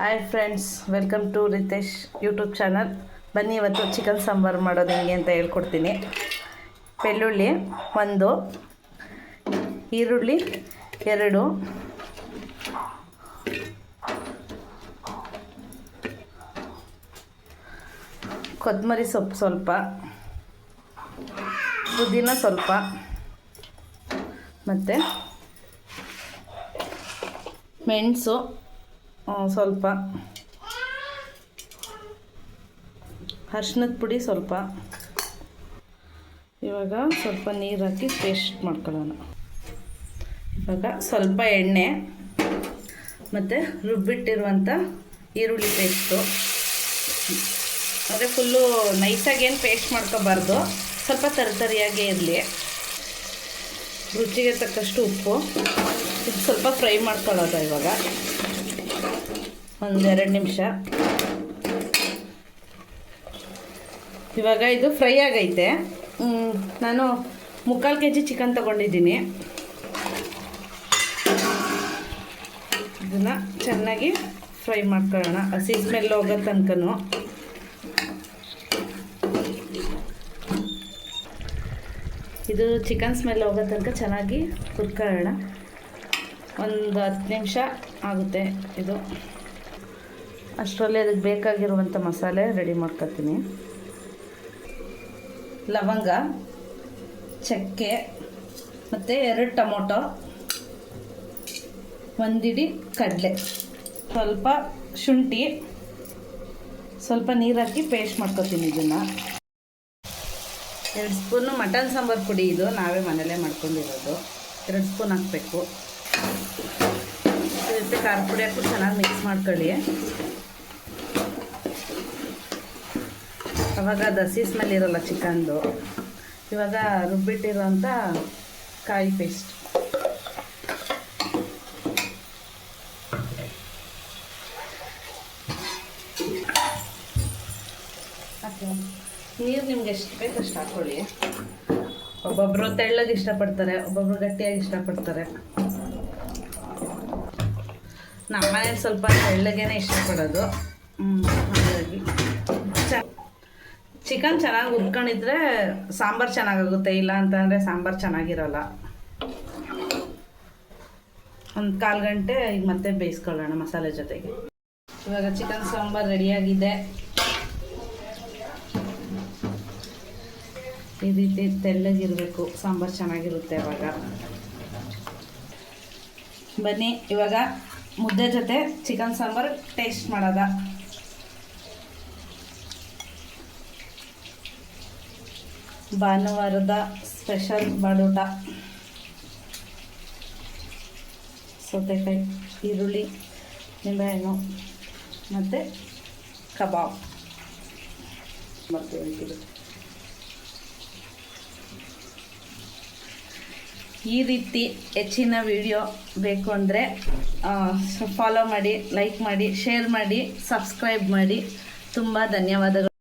Hi friends, welcome to Ritesh YouTube channel. ಬನ್ನಿ, ಇವತ್ತು chicken sambar ಮಾಡೋದು ಹೆಂಗೆ ಅಂತ ಹೇಳ್ಕೊಡ್ತೀನಿ. ಬೆಳ್ಳುಳ್ಳಿ 1, ಈರುಳ್ಳಿ 2, ಕೊತ್ತಂಬರಿ ಸೊಪ್ಪು ಸ್ವಲ್ಪ, ಪುದೀನ ಸ್ವಲ್ಪ, ಮತ್ತು ಮೆಣಸು ಸ್ವಲ್ಪ, ಅರಿಶಿನದ ಪುಡಿ ಸ್ವಲ್ಪ. ಇವಾಗ ಸ್ವಲ್ಪ ನೀರು ಹಾಕಿ ಪೇಸ್ಟ್ ಮಾಡ್ಕೊಳ್ಳೋಣ. ಇವಾಗ ಸ್ವಲ್ಪ ಎಣ್ಣೆ ಮತ್ತು ರುಬ್ಬಿಟ್ಟಿರುವಂಥ ಈರುಳ್ಳಿ ಪೇಸ್ಟು. ಅಂದರೆ ಫುಲ್ಲು ನೈಸಾಗಿ ಏನು ಪೇಸ್ಟ್ ಮಾಡ್ಕೋಬಾರ್ದು, ಸ್ವಲ್ಪ ತರಿಯಾಗೇ ಇರಲಿ. ರುಚಿಗೆ ತಕ್ಕಷ್ಟು ಉಪ್ಪು. ಇದು ಸ್ವಲ್ಪ ಫ್ರೈ ಮಾಡ್ಕೊಳ್ಳೋದು. ಇವಾಗ 1-2 ನಿಮಿಷ. ಇವಾಗ ಇದು ಫ್ರೈ ಆಗೈತೆ. ನಾನು 3/4 kg ಚಿಕನ್ ತೊಗೊಂಡಿದ್ದೀನಿ. ಇದನ್ನು ಚೆನ್ನಾಗಿ ಫ್ರೈ ಮಾಡ್ಕೊಳ್ಳೋಣ, ಹಸಿ ಸ್ಮೆಲ್ ಹೋಗೋ ತನಕನೂ. ಇದು ಚಿಕನ್ ಸ್ಮೆಲ್ ಹೋಗೋ ತನಕ ಚೆನ್ನಾಗಿ ಹುರ್ಕೊಳ್ಳೋಣ. 10 ನಿಮಿಷ ಆಗುತ್ತೆ ಇದು. ಅಷ್ಟರಲ್ಲಿ ಅದಕ್ಕೆ ಬೇಕಾಗಿರುವಂಥ ಮಸಾಲೆ ರೆಡಿ ಮಾಡ್ಕೊತೀನಿ. ಲವಂಗ, ಚಕ್ಕೆ, ಮತ್ತು 2 ಟೊಮೊಟೊ, 1 ಹಿಡಿ ಕಡಲೆ, ಸ್ವಲ್ಪ ಶುಂಠಿ, ಸ್ವಲ್ಪ ನೀರು ಹಾಕಿ ಪೇಸ್ಟ್ ಮಾಡ್ಕೊತೀನಿ. ಇದನ್ನು 2 ಸ್ಪೂನು ಮಟನ್ ಸಾಂಬಾರು ಪುಡಿ. ಇದು ನಾವೇ ಮನೆಯಲ್ಲೇ ಮಾಡ್ಕೊಂಡಿರೋದು. 2 ಸ್ಪೂನ್ ಹಾಕಬೇಕು. ಜೊತೆ ಖಾರ ಪುಡಿ ಹಾಕಿ ಚೆನ್ನಾಗಿ ಮಿಕ್ಸ್ ಮಾಡ್ಕೊಳ್ಳಿ. ಅವಾಗ ಅದು ಹಸಿ ಸ್ಮೆಲ್ ಇರೋಲ್ಲ ಚಿಕನ್ದು. ಇವಾಗ ರುಬ್ಬಿಟ್ಟಿರೋಂಥ ಕಾಯಿ ಪೇಸ್ಟ್ ಹಾಕಿ. ನೀರು ನಿಮ್ಗೆ ಎಷ್ಟು ಬೇಕು ಅಷ್ಟು ಹಾಕ್ಕೊಳ್ಳಿ. ಒಬ್ಬೊಬ್ಬರು ತೆಳ್ಳಗೆ ಇಷ್ಟಪಡ್ತಾರೆ, ಒಬ್ಬೊಬ್ಬರು ಗಟ್ಟಿಯಾಗಿ ಇಷ್ಟಪಡ್ತಾರೆ. ನಮ್ಮ ಮನೇಲಿ ಸ್ವಲ್ಪ ತೆಳ್ಳಗೇನೆ ಇಷ್ಟಪಡೋದು. ಹಾಗಾಗಿ ಚಿಕನ್ ಚೆನ್ನಾಗಿ ಹುರ್ಕೊಂಡಿದ್ರೆ ಸಾಂಬಾರು ಚೆನ್ನಾಗಾಗುತ್ತೆ. ಇಲ್ಲ ಅಂತಂದರೆ ಸಾಂಬಾರು ಚೆನ್ನಾಗಿರೋಲ್ಲ. 1/4 ಗಂಟೆ ಈಗ ಮತ್ತೆ ಬೇಯಿಸ್ಕೊಳ್ಳೋಣ ಮಸಾಲೆ ಜೊತೆಗೆ. ಇವಾಗ ಚಿಕನ್ ಸಾಂಬಾರು ರೆಡಿಯಾಗಿದೆ. ಈ ರೀತಿ ತೆಳ್ಳಗಿರಬೇಕು, ಸಾಂಬಾರು ಚೆನ್ನಾಗಿರುತ್ತೆ ಅವಾಗ. ಬನ್ನಿ ಇವಾಗ ಮುದ್ದೆ ಜೊತೆ ಚಿಕನ್ ಸಾಂಬಾರು ಟೇಸ್ಟ್ ಮಾಡೋದ. ಭಾನುವಾರದ ಸ್ಪೆಷಲ್ ಬಾಡೂಟ. ಸೌತೆಕಾಯಿ, ಈರುಳ್ಳಿ, ನಿಂಬೆಹಣ್ಣು ಮತ್ತು ಕಬಾಬ್ ಮಾಡ್ತೀವಿ. ಈ ರೀತಿ ಹೆಚ್ಚಿನ ವಿಡಿಯೋ ಬೇಕು ಅಂದರೆ ಫಾಲೋ ಮಾಡಿ, ಲೈಕ್ ಮಾಡಿ, ಶೇರ್ ಮಾಡಿ, ಸಬ್ಸ್ಕ್ರೈಬ್ ಮಾಡಿ. ತುಂಬ ಧನ್ಯವಾದಗಳು.